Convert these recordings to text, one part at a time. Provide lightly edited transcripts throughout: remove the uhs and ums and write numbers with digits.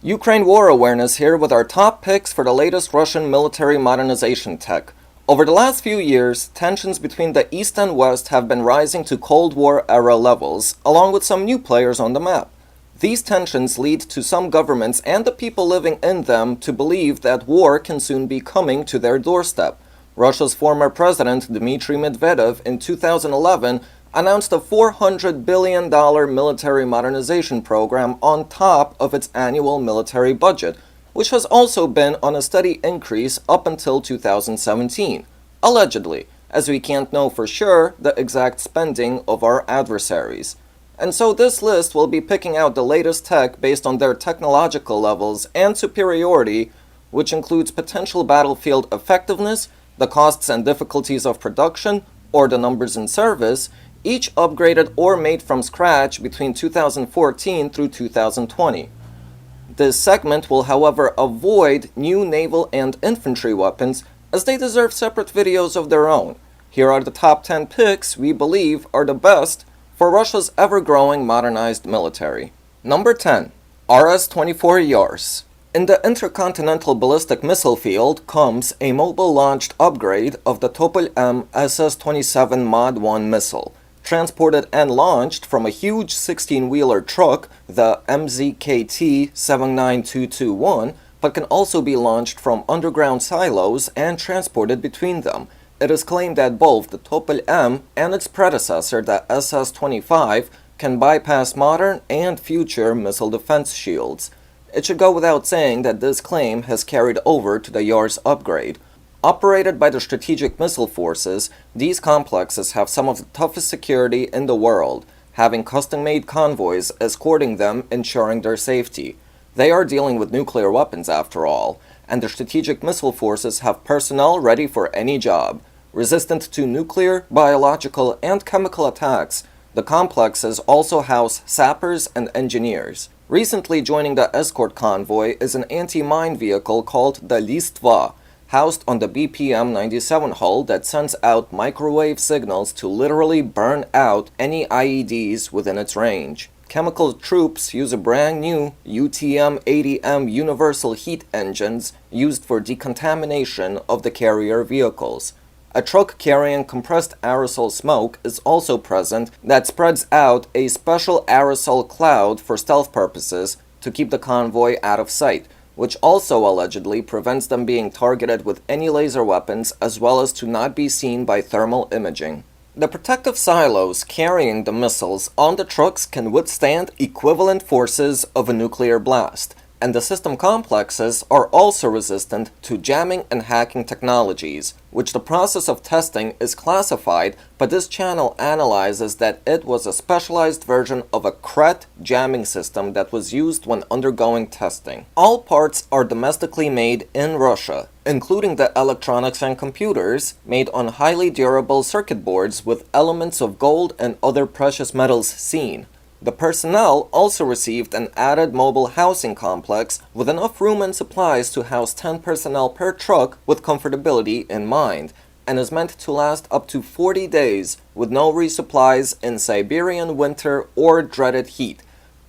Ukraine War Awareness here with our top picks for the latest Russian military modernization tech. Over the last few years, tensions between the East and West have been rising to Cold War-era levels, along with some new players on the map. These tensions lead to some governments and the people living in them to believe that war can soon be coming to their doorstep. Russia's former president, Dmitry Medvedev, in 2011 announced a $400 billion military modernization program on top of its annual military budget, which has also been on a steady increase up until 2017, allegedly, as we can't know for sure the exact spending of our adversaries. And so this list will be picking out the latest tech based on their technological levels and superiority, which includes potential battlefield effectiveness, the costs and difficulties of production, or the numbers in service, each upgraded or made from scratch between 2014 through 2020. This segment will, however, avoid new naval and infantry weapons, as they deserve separate videos of their own. Here are the top 10 picks we believe are the best for Russia's ever-growing modernized military. Number 10. RS-24 Yars. In the intercontinental ballistic missile field comes a mobile-launched upgrade of the Topol-M SS-27 Mod 1 missile, transported and launched from a huge 16-wheeler truck, the MZKT-79221, but can also be launched from underground silos and transported between them. It is claimed that both the Topol-M and its predecessor, the SS-25, can bypass modern and future missile defense shields. It should go without saying that this claim has carried over to the Yars upgrade. Operated by the Strategic Missile Forces, these complexes have some of the toughest security in the world, having custom-made convoys escorting them, ensuring their safety. They are dealing with nuclear weapons after all, and the Strategic Missile Forces have personnel ready for any job. Resistant to nuclear, biological, and chemical attacks, the complexes also house sappers and engineers. Recently joining the escort convoy is an anti-mine vehicle called the Listva, housed on the BPM-97 hull that sends out microwave signals to literally burn out any IEDs within its range. Chemical troops use a brand new UTM-80M universal heat engines used for decontamination of the carrier vehicles. A truck carrying compressed aerosol smoke is also present that spreads out a special aerosol cloud for stealth purposes to keep the convoy out of sight, which also allegedly prevents them being targeted with any laser weapons as well as to not be seen by thermal imaging. The protective silos carrying the missiles on the trucks can withstand equivalent forces of a nuclear blast, and the system complexes are also resistant to jamming and hacking technologies, which the process of testing is classified, but this channel analyzes that it was a specialized version of a CRET jamming system that was used when undergoing testing. All parts are domestically made in Russia, including the electronics and computers, made on highly durable circuit boards with elements of gold and other precious metals seen. The personnel also received an added mobile housing complex with enough room and supplies to house 10 personnel per truck with comfortability in mind, and is meant to last up to 40 days with no resupplies in Siberian winter or dreaded heat,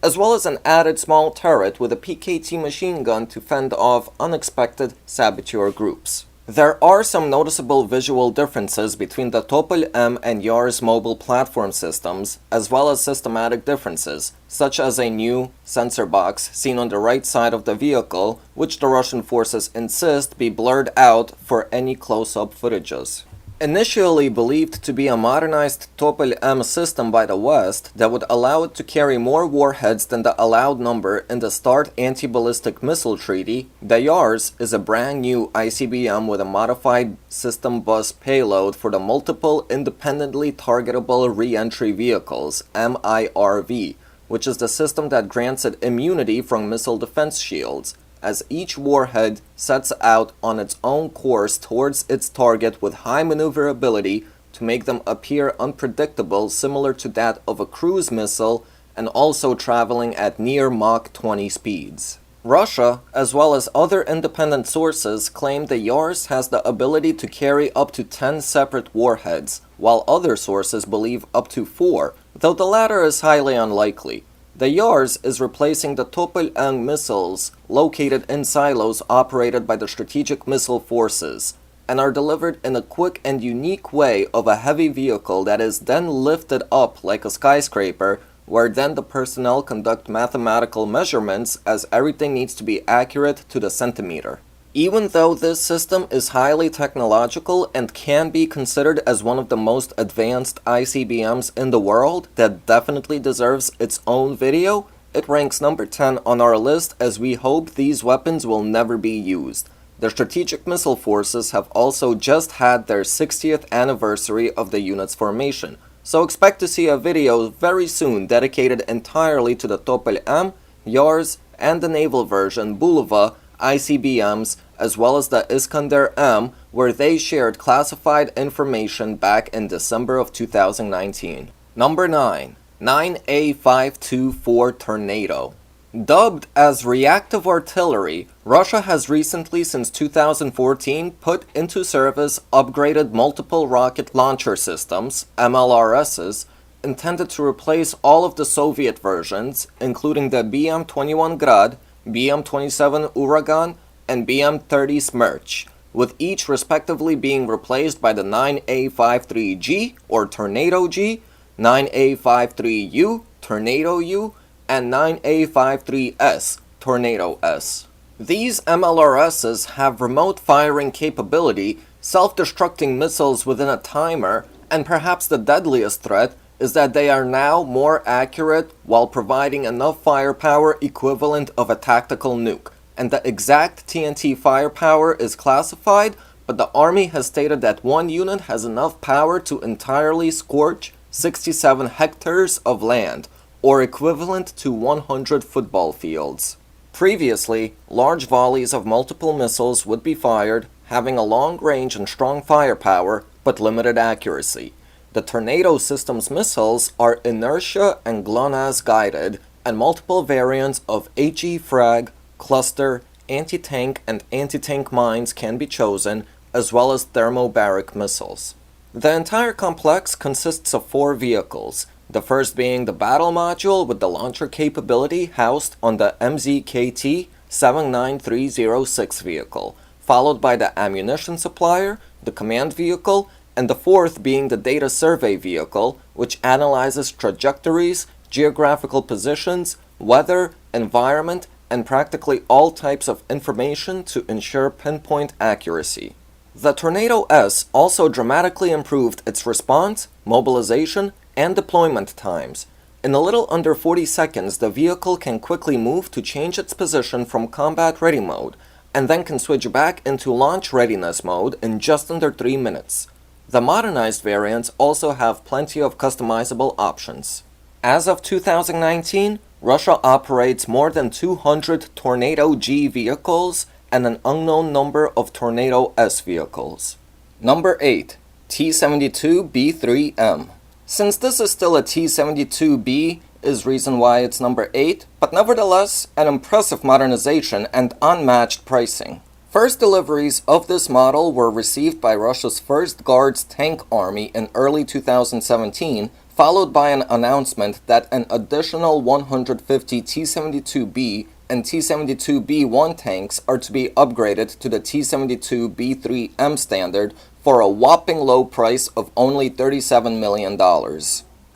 as well as an added small turret with a PKT machine gun to fend off unexpected saboteur groups. There are some noticeable visual differences between the Topol-M and Yars mobile platform systems, as well as systematic differences, such as a new sensor box seen on the right side of the vehicle, which the Russian forces insist be blurred out for any close-up footages. Initially believed to be a modernized Topol-M system by the West that would allow it to carry more warheads than the allowed number in the START anti-ballistic missile treaty, the Yars is a brand new ICBM with a modified system bus payload for the Multiple Independently Targetable Re-Entry Vehicles, MIRV, which is the system that grants it immunity from missile defense shields, as each warhead sets out on its own course towards its target with high maneuverability to make them appear unpredictable, similar to that of a cruise missile, and also traveling at near Mach 20 speeds. Russia, as well as other independent sources, claim the Yars has the ability to carry up to 10 separate warheads, while other sources believe up to 4, though the latter is highly unlikely. The YARS is replacing the Topol-M missiles located in silos operated by the Strategic Missile Forces and are delivered in a quick and unique way of a heavy vehicle that is then lifted up like a skyscraper, where then the personnel conduct mathematical measurements as everything needs to be accurate to the centimeter. Even though this system is highly technological and can be considered as one of the most advanced ICBMs in the world that definitely deserves its own video, it ranks number 10 on our list as we hope these weapons will never be used. The Strategic Missile Forces have also just had their 60th anniversary of the unit's formation, so expect to see a video very soon dedicated entirely to the Topol-M, YARS, and the naval version Bulava ICBMs, as well as the Iskander-M, where they shared classified information back in December of 2019. Number 9. 9A524 Tornado. Dubbed as reactive artillery, Russia has recently, since 2014, put into service upgraded multiple rocket launcher systems, MLRSs, intended to replace all of the Soviet versions, including the BM-21 Grad, BM-27 Uragan, and BM-30 Smerch, with each respectively being replaced by the 9A53G or Tornado G, 9A53U, Tornado U, and 9A53S, Tornado S. These MLRSs have remote firing capability, self-destructing missiles within a timer, and perhaps the deadliest threat is that they are now more accurate while providing enough firepower equivalent of a tactical nuke. And the exact TNT firepower is classified, but the Army has stated that one unit has enough power to entirely scorch 67 hectares of land, or equivalent to 100 football fields. Previously, large volleys of multiple missiles would be fired, having a long range and strong firepower, but limited accuracy. The Tornado system's missiles are inertia and GLONASS guided, and multiple variants of HE frag, cluster, anti-tank, and anti-tank mines can be chosen, as well as thermobaric missiles. The entire complex consists of 4 vehicles, the first being the battle module with the launcher capability housed on the MZKT 79306 vehicle, followed by the ammunition supplier, the command vehicle, and the fourth being the data survey vehicle, which analyzes trajectories, geographical positions, weather, environment, and practically all types of information to ensure pinpoint accuracy. The Tornado S also dramatically improved its response, mobilization, and deployment times. In a little under 40 seconds, the vehicle can quickly move to change its position from combat ready mode, and then can switch back into launch readiness mode in just under 3 minutes. The modernized variants also have plenty of customizable options. As of 2019, Russia operates more than 200 Tornado G vehicles and an unknown number of Tornado S vehicles. Number 8. T-72B3M. Since this is still a T-72B, is reason why it's number 8, but nevertheless an impressive modernization and unmatched pricing. First deliveries of this model were received by Russia's First Guards Tank Army in early 2017, followed by an announcement that an additional 150 T-72B and T-72B1 tanks are to be upgraded to the T-72B3M standard for a whopping low price of only $37 million.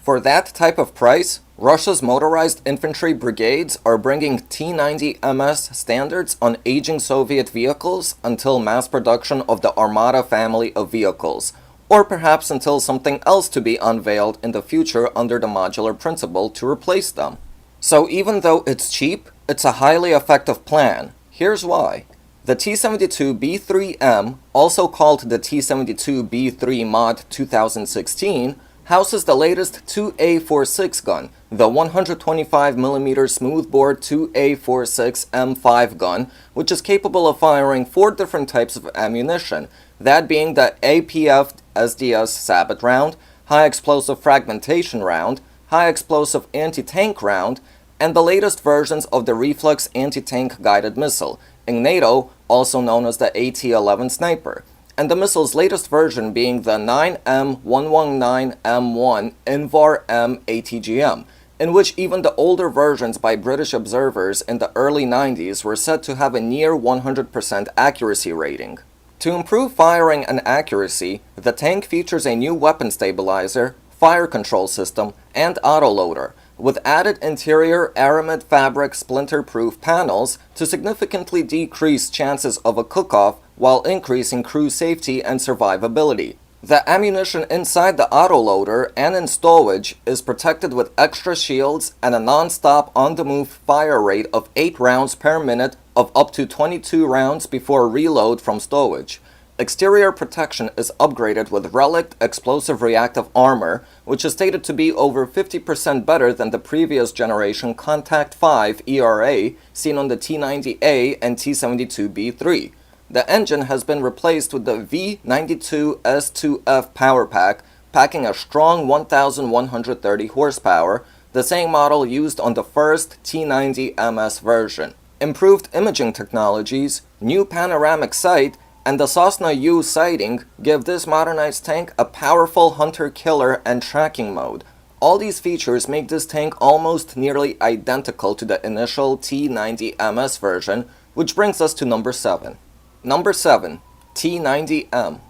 For that type of price, Russia's motorized infantry brigades are bringing T-90MS standards on aging Soviet vehicles until mass production of the Armata family of vehicles, or perhaps until something else to be unveiled in the future under the modular principle to replace them. So even though it's cheap, it's a highly effective plan. Here's why. The T-72B3M, also called the T-72B3 Mod 2016, houses the latest 2A46 gun, the 125mm smoothbore 2A46 M5 gun, which is capable of firing 4 different types of ammunition, that being the APF SDS Sabot round, high explosive fragmentation round, high explosive anti-tank round, and the latest versions of the reflex anti-tank guided missile, Ignato, also known as the AT-11 Sniper, and the missile's latest version being the 9M119M1 Invar M ATGM, in which even the older versions by British observers in the early 90s were said to have a near 100% accuracy rating. To improve firing and accuracy, the tank features a new weapon stabilizer, fire control system, and autoloader, with added interior aramid fabric splinter-proof panels to significantly decrease chances of a cook-off while increasing crew safety and survivability. The ammunition inside the autoloader and in stowage is protected with extra shields and a non-stop on-the-move fire rate of 8 rounds per minute of up to 22 rounds before reload from stowage. Exterior protection is upgraded with relic explosive reactive armor, which is stated to be over 50% better than the previous generation Contact 5 ERA seen on the T-90A and T-72B3. The engine has been replaced with the V92S2F power pack, packing a strong 1,130 horsepower, the same model used on the first T-90MS version. Improved imaging technologies, new panoramic sight, and the Cessna U sighting give this modernized tank a powerful hunter-killer and tracking mode. All these features make this tank almost nearly identical to the initial T-90MS version, which brings us to number 7. Number 7. T-90M.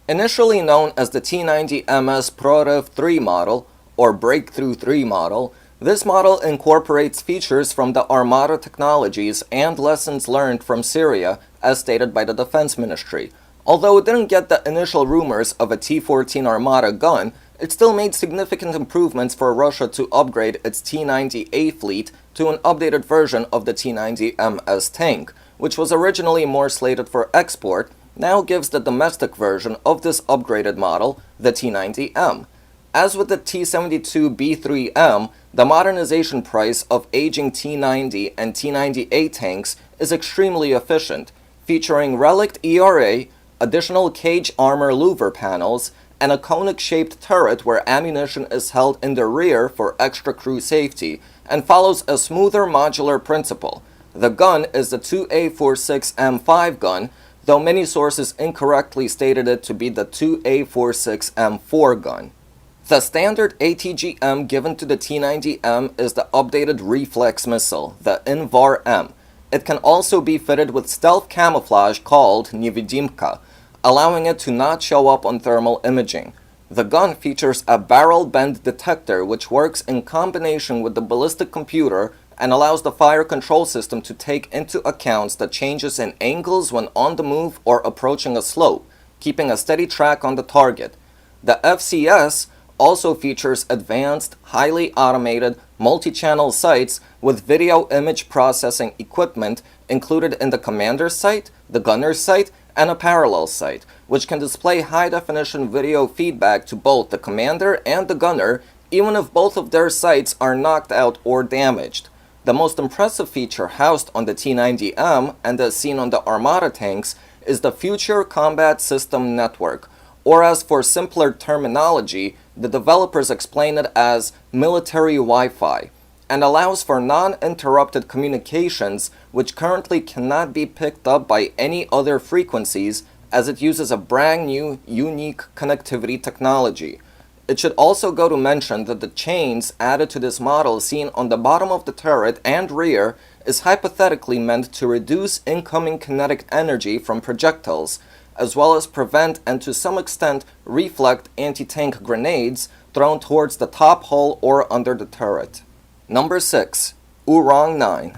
Initially known as the T-90MS ProRev 3 model, or Breakthrough 3 model, this model incorporates features from the Armata technologies and lessons learned from Syria, as stated by the Defense Ministry. Although it didn't get the initial rumors of a T-14 Armata gun, it still made significant improvements for Russia to upgrade its T-90A fleet to an updated version of the T-90MS tank, which was originally more slated for export, now gives the domestic version of this upgraded model, the T-90M. As with the T-72B3M, the modernization price of aging T-90 and T-90A tanks is extremely efficient, featuring relict ERA, additional cage armor louver panels, and a conic-shaped turret where ammunition is held in the rear for extra crew safety, and follows a smoother modular principle. The gun is the 2A46M5 gun, though many sources incorrectly stated it to be the 2A46M4 gun. The standard ATGM given to the T-90M is the updated reflex missile, the INVAR-M. It can also be fitted with stealth camouflage called Nevidimka, allowing it to not show up on thermal imaging. The gun features a barrel bend detector which works in combination with the ballistic computer and allows the fire control system to take into account the changes in angles when on the move or approaching a slope, keeping a steady track on the target. The FCS also features advanced, highly automated, multi-channel sights with video image processing equipment included in the commander's sight, the gunner's sight, and a parallel sight, which can display high-definition video feedback to both the commander and the gunner, even if both of their sights are knocked out or damaged. The most impressive feature housed on the T-90M and as seen on the Armata tanks is the Future Combat System Network, or as for simpler terminology, the developers explain it as military Wi-Fi, and allows for non-interrupted communications which currently cannot be picked up by any other frequencies as it uses a brand new, unique connectivity technology. It should also go to mention that the chains added to this model seen on the bottom of the turret and rear is hypothetically meant to reduce incoming kinetic energy from projectiles, as well as prevent and to some extent reflect anti-tank grenades thrown towards the top hull or under the turret. Number 6. Urong-9.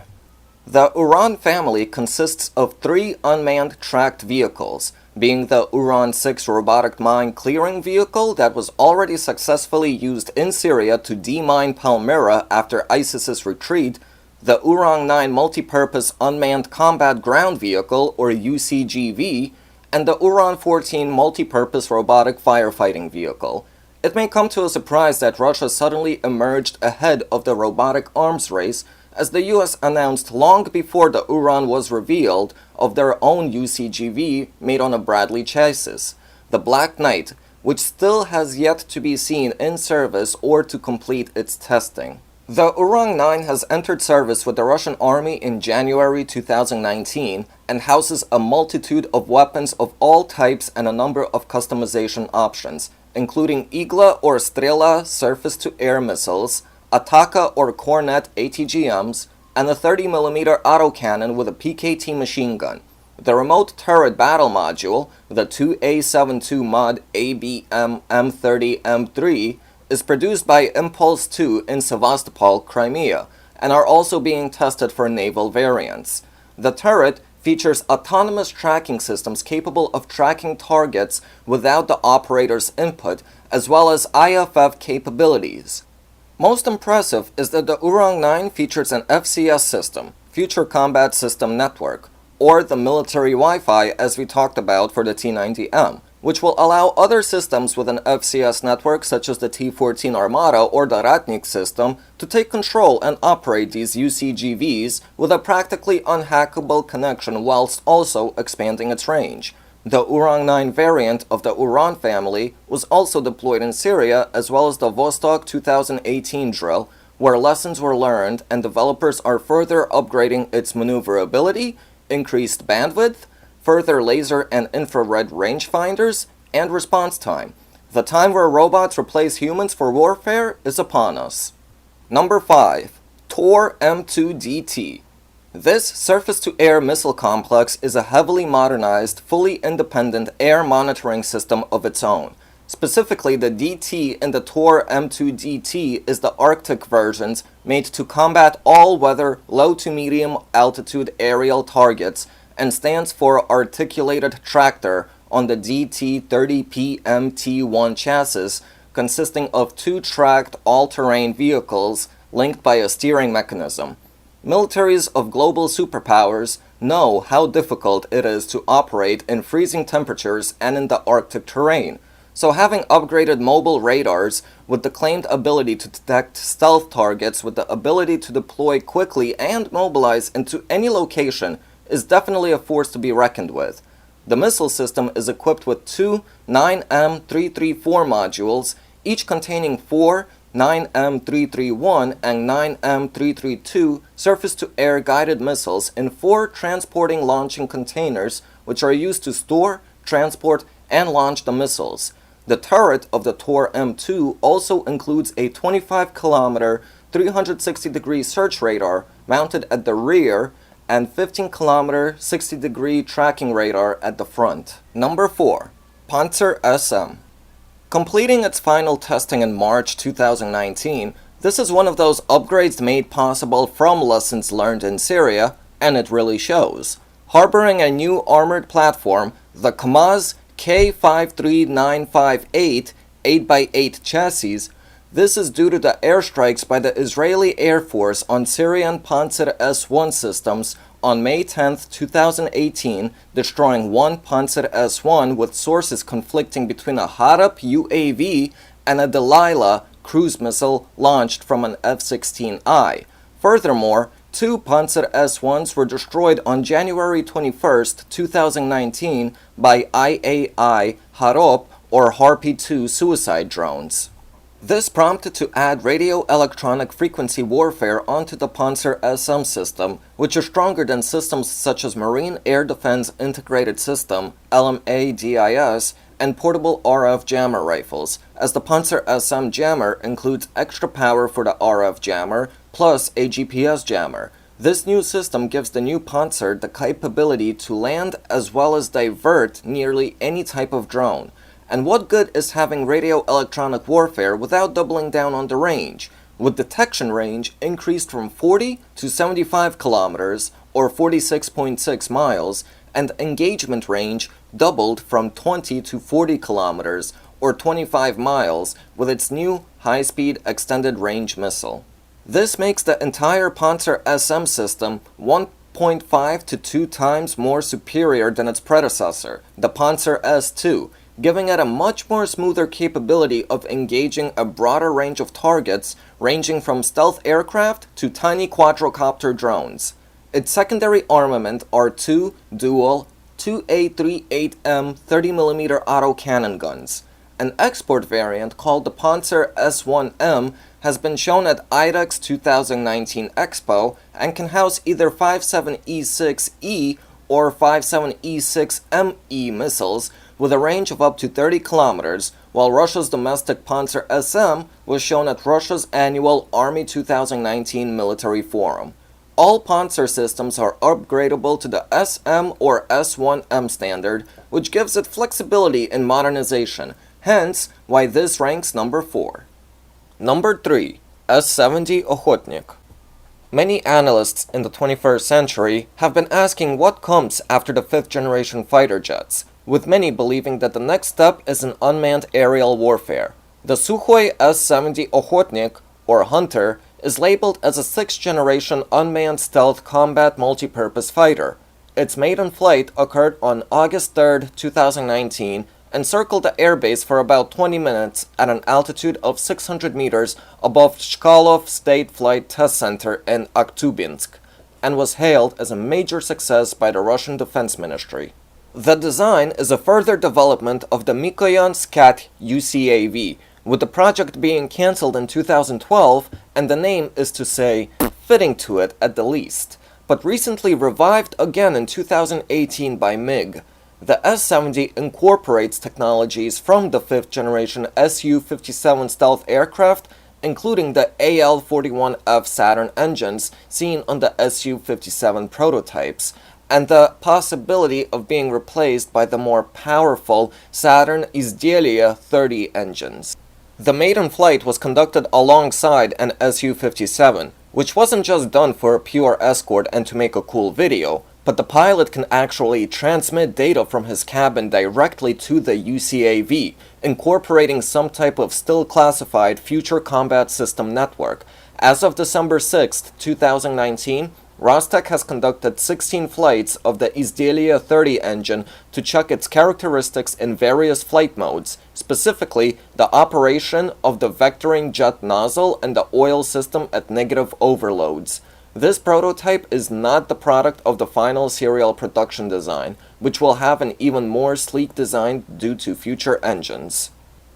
The Uran family consists of 3 unmanned tracked vehicles, being the Uran-6 robotic mine clearing vehicle that was already successfully used in Syria to demine Palmyra after ISIS's retreat, the Urong-9 multi-purpose unmanned combat ground vehicle or UCGV, and the Uran-14 multi-purpose robotic firefighting vehicle. It may come to a surprise that Russia suddenly emerged ahead of the robotic arms race, as the US announced long before the Uran was revealed of their own UCGV made on a Bradley chassis, the Black Knight, which still has yet to be seen in service or to complete its testing. The Urong-9 has entered service with the Russian Army in January 2019 and houses a multitude of weapons of all types and a number of customization options, including Igla or Strela surface-to-air missiles, Ataka or Cornet ATGMs, and a 30mm autocannon with a PKT machine gun. The remote turret battle module, the 2A72 Mod ABM M30 M3, is produced by Impulse 2 in Sevastopol, Crimea, and are also being tested for naval variants. The turret features autonomous tracking systems capable of tracking targets without the operator's input, as well as IFF capabilities. Most impressive is that the Urang-9 features an FCS system, Future Combat System Network, or the military Wi-Fi as we talked about for the T-90M, which will allow other systems with an FCS network such as the T-14 Armata or the Ratnik system to take control and operate these UCGVs with a practically unhackable connection whilst also expanding its range. The Urang-9 variant of the Uran family was also deployed in Syria, as well as the Vostok 2018 drill, where lessons were learned and developers are further upgrading its maneuverability, increased bandwidth, further laser and infrared rangefinders, and response time. The time where robots replace humans for warfare is upon us. Number 5. Tor M2DT. This surface-to-air missile complex is a heavily modernized, fully independent air monitoring system of its own. Specifically, the DT in the Tor M2DT is the Arctic versions made to combat all-weather, low-to-medium altitude aerial targets and stands for Articulated Tractor on the DT-30PMT-1 chassis, consisting of two tracked all-terrain vehicles linked by a steering mechanism. Militaries of global superpowers know how difficult it is to operate in freezing temperatures and in the Arctic terrain, so having upgraded mobile radars with the claimed ability to detect stealth targets with the ability to deploy quickly and mobilize into any location is definitely a force to be reckoned with. The missile system is equipped with two 9M334 modules, each containing four 9M331 and 9M332 surface-to-air guided missiles in four transporting launching containers, which are used to store, transport, and launch the missiles. The turret of the Tor M2 also includes a 25-kilometer, 360-degree search radar mounted at the rear and 15-kilometer, 60-degree tracking radar at the front. Number 4. Pantsir-SM. Completing its final testing in March 2019, this is one of those upgrades made possible from lessons learned in Syria, and it really shows. Harboring a new armored platform, the Kamaz K53958 8x8 chassis, this is due to the airstrikes by the Israeli Air Force on Syrian Pantsir-S1 systems on May 10, 2018, destroying one Pantsir-S1 with sources conflicting between a Harap UAV and a Delilah cruise missile launched from an F-16I. Furthermore, two Pantsir-S1s were destroyed on January 21, 2019 by IAI Harop or Harpy-2 suicide drones. This prompted to add radio-electronic frequency warfare onto the Pantsir-SM system, which is stronger than systems such as Marine Air Defense Integrated System, LMA-DIS, and portable RF jammer rifles, as the Pantsir-SM jammer includes extra power for the RF jammer, plus a GPS jammer. This new system gives the new Pantsir the capability to land as well as divert nearly any type of drone. And what good is having radio-electronic warfare without doubling down on the range, with detection range increased from 40 to 75 kilometers or 46.6 miles, and engagement range doubled from 20 to 40 kilometers or 25 miles with its new high-speed extended range missile. This makes the entire Pantsir-SM system 1.5 to 2 times more superior than its predecessor, the Pantsir-S2, giving it a much more smoother capability of engaging a broader range of targets ranging from stealth aircraft to tiny quadrocopter drones. Its secondary armament are two dual 2A38M 30mm autocannon guns. An export variant called the Pantsir-S1M has been shown at IDEX 2019 Expo and can house either 57E6E or 57E6ME missiles with a range of up to 30 kilometers, while Russia's domestic Pantsir-SM was shown at Russia's annual Army 2019 military forum. All Pantsir systems are upgradable to the SM or S1M standard, which gives it flexibility in modernization, hence why this ranks number 4. Number 3. S-70 Okhotnik. Many analysts in the 21st century have been asking what comes after the 5th generation fighter jets, with many believing that the next step is an unmanned aerial warfare. The Sukhoi S-70 Okhotnik, or Hunter, is labeled as a 6th generation unmanned stealth combat multipurpose fighter. Its maiden flight occurred on August 3, 2019, and circled the airbase for about 20 minutes at an altitude of 600 meters above Chkalov State Flight Test Center in Akhtubinsk, and was hailed as a major success by the Russian Defense Ministry. The design is a further development of the Mikoyan Skat UCAV, with the project being cancelled in 2012, and the name is to say, fitting to it at the least, but recently revived again in 2018 by MiG. The S-70 incorporates technologies from the 5th generation Su-57 stealth aircraft, including the AL-41F Saturn engines seen on the Su-57 prototypes, and the possibility of being replaced by the more powerful Saturn Izdelia 30 engines. The maiden flight was conducted alongside an Su-57, which wasn't just done for a pure escort and to make a cool video, but the pilot can actually transmit data from his cabin directly to the UCAV, incorporating some type of still classified future combat system network. As of December 6, 2019, Rostec has conducted 16 flights of the Izdelia 30 engine to check its characteristics in various flight modes, specifically the operation of the vectoring jet nozzle and the oil system at negative overloads. This prototype is not the product of the final serial production design, which will have an even more sleek design due to future engines.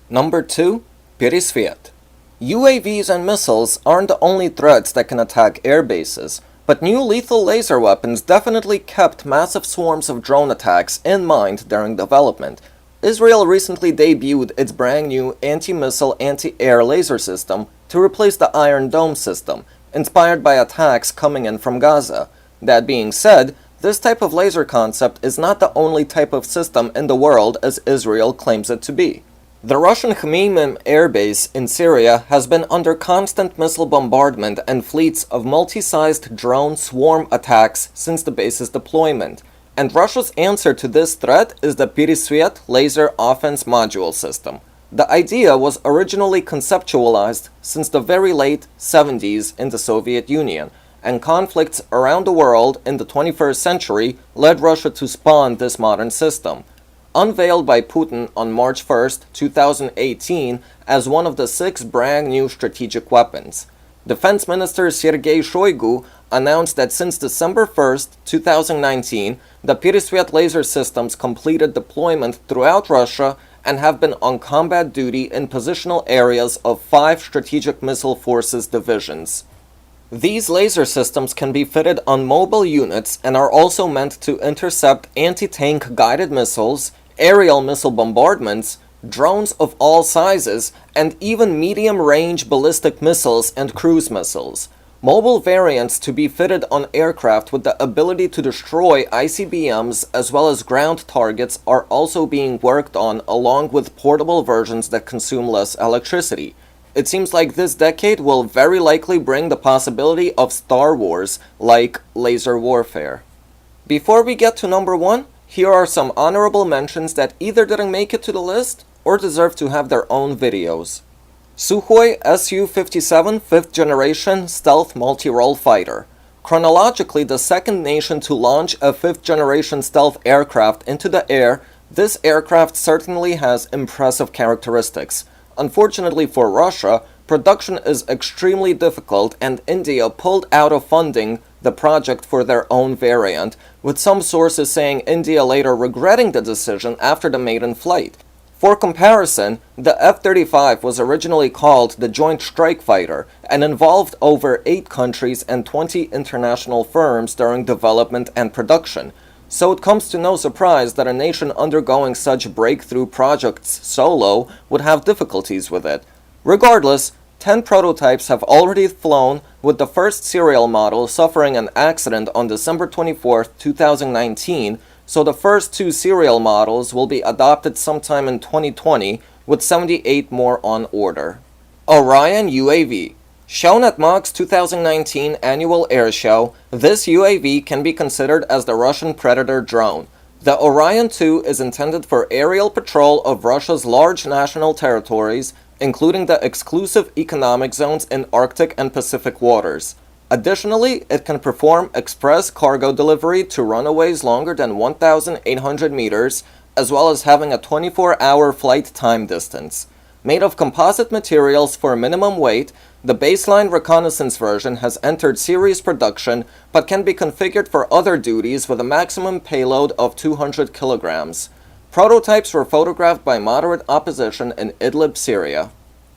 Number 2. Peresviet. UAVs and missiles aren't the only threats that can attack air bases, but new lethal laser weapons definitely kept massive swarms of drone attacks in mind during development. Israel recently debuted its brand new anti-missile anti-air laser system to replace the Iron Dome system, inspired by attacks coming in from Gaza. That being said, this type of laser concept is not the only type of system in the world as Israel claims it to be. The Russian Khmeimim air base in Syria has been under constant missile bombardment and fleets of multi-sized drone swarm attacks since the base's deployment, and Russia's answer to this threat is the Peresviet laser offense module system. The idea was originally conceptualized since the very late 70s in the Soviet Union, and conflicts around the world in the 21st century led Russia to spawn this modern system. Unveiled by Putin on March 1, 2018 as one of the 6 brand new strategic weapons. Defense Minister Sergei Shoigu announced that since December 1, 2019, the Peresviet laser systems completed deployment throughout Russia and have been on combat duty in positional areas of 5 Strategic Missile Forces divisions. These laser systems can be fitted on mobile units and are also meant to intercept anti-tank guided missiles, aerial missile bombardments, drones of all sizes, and even medium-range ballistic missiles and cruise missiles. Mobile variants to be fitted on aircraft with the ability to destroy ICBMs as well as ground targets are also being worked on, along with portable versions that consume less electricity. It seems like this decade will very likely bring the possibility of Star Wars like laser warfare. Before we get to number 1, here are some honorable mentions that either didn't make it to the list or deserve to have their own videos. Sukhoi Su-57 5th generation stealth multi-role fighter. Chronologically the second nation to launch a 5th generation stealth aircraft into the air, this aircraft certainly has impressive characteristics. Unfortunately for Russia, production is extremely difficult and India pulled out of funding the project for their own variant, with some sources saying India later regretting the decision after the maiden flight. For comparison, the F-35 was originally called the Joint Strike Fighter and involved over 8 countries and 20 international firms during development and production. So it comes to no surprise that a nation undergoing such breakthrough projects solo would have difficulties with it. Regardless, 10 prototypes have already flown, with the first serial model suffering an accident on December 24, 2019, so the first 2 serial models will be adopted sometime in 2020, with 78 more on order. Orion UAV. Shown at MAK's 2019 annual air show, this UAV can be considered as the Russian Predator drone. The Orion 2 is intended for aerial patrol of Russia's large national territories, including the exclusive economic zones in Arctic and Pacific waters. Additionally, it can perform express cargo delivery to runaways longer than 1,800 meters, as well as having a 24-hour flight time distance. Made of composite materials for minimum weight, the baseline reconnaissance version has entered series production but can be configured for other duties with a maximum payload of 200 kilograms. Prototypes were photographed by moderate opposition in Idlib, Syria.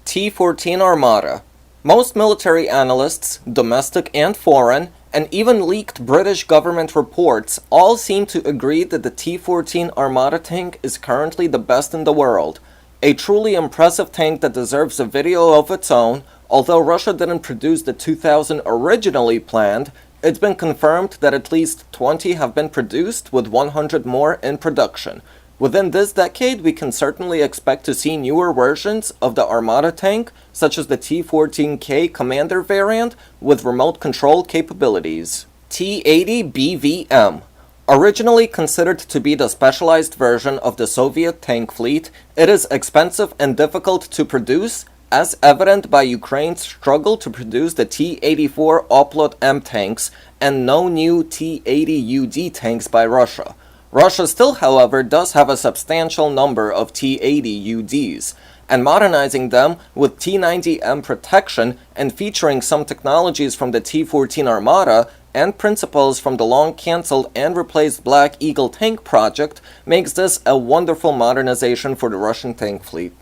T-14 Armata. Most military analysts, domestic and foreign, and even leaked British government reports all seem to agree that the T-14 Armata tank is currently the best in the world. A truly impressive tank that deserves a video of its own. Although Russia didn't produce the 2,000 originally planned, it's been confirmed that at least 20 have been produced, with 100 more in production. Within this decade, we can certainly expect to see newer versions of the Armata tank, such as the T-14K Commander variant with remote control capabilities. T-80 BVM. Originally considered to be the specialized version of the Soviet tank fleet, it is expensive and difficult to produce, as evident by Ukraine's struggle to produce the T-84 Oplot M tanks and no new T-80UD tanks by Russia. Russia still, however, does have a substantial number of T-80UDs, and modernizing them with T-90M protection and featuring some technologies from the T-14 Armata and principles from the long-cancelled and replaced Black Eagle tank project makes this a wonderful modernization for the Russian tank fleet.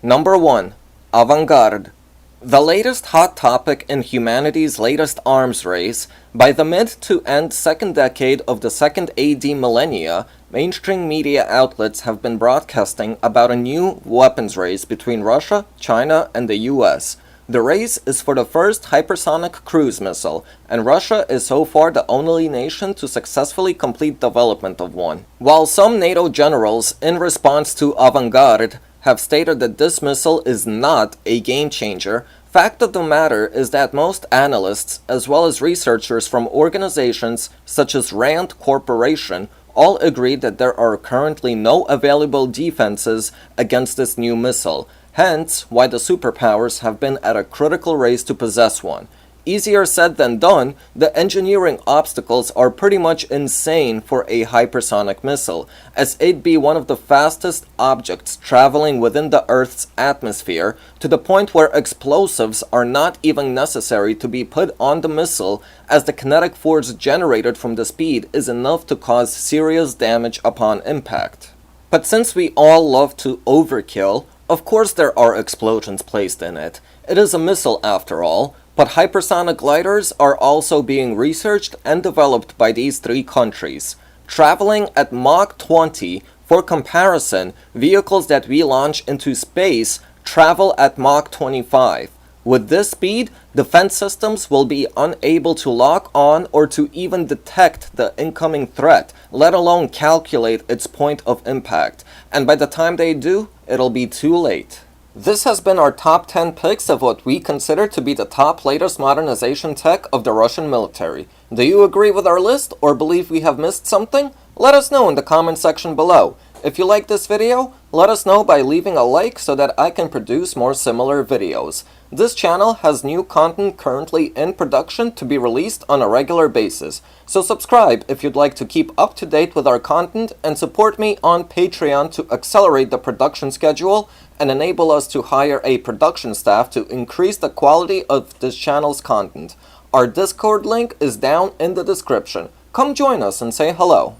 Number 1. Avant-garde. The latest hot topic in humanity's latest arms race, by the mid to end second decade of the second AD millennia, mainstream media outlets have been broadcasting about a new weapons race between Russia, China, and the US. The race is for the first hypersonic cruise missile, and Russia is so far the only nation to successfully complete development of one. While some NATO generals, in response to avant-garde, have stated that this missile is not a game-changer, fact of the matter is that most analysts, as well as researchers from organizations such as RAND Corporation, all agree that there are currently no available defenses against this new missile, hence why the superpowers have been at a critical race to possess one. Easier said than done, the engineering obstacles are pretty much insane for a hypersonic missile, as it'd be one of the fastest objects traveling within the Earth's atmosphere, to the point where explosives are not even necessary to be put on the missile, as the kinetic force generated from the speed is enough to cause serious damage upon impact. But since we all love to overkill, of course there are explosions placed in it. It is a missile after all. But hypersonic gliders are also being researched and developed by these 3 countries. Traveling at Mach 20, for comparison, vehicles that we launch into space travel at Mach 25. With this speed, defense systems will be unable to lock on or to even detect the incoming threat, let alone calculate its point of impact. And by the time they do, it'll be too late. This has been our top 10 picks of what we consider to be the top latest modernization tech of the Russian military. Do you agree with our list or believe we have missed something? Let us know in the comment section below. If you like this video, let us know by leaving a like so that I can produce more similar videos. This channel has new content currently in production to be released on a regular basis, so subscribe if you'd like to keep up to date with our content and support me on Patreon to accelerate the production schedule and enable us to hire a production staff to increase the quality of this channel's content. Our Discord link is down in the description. Come join us and say hello.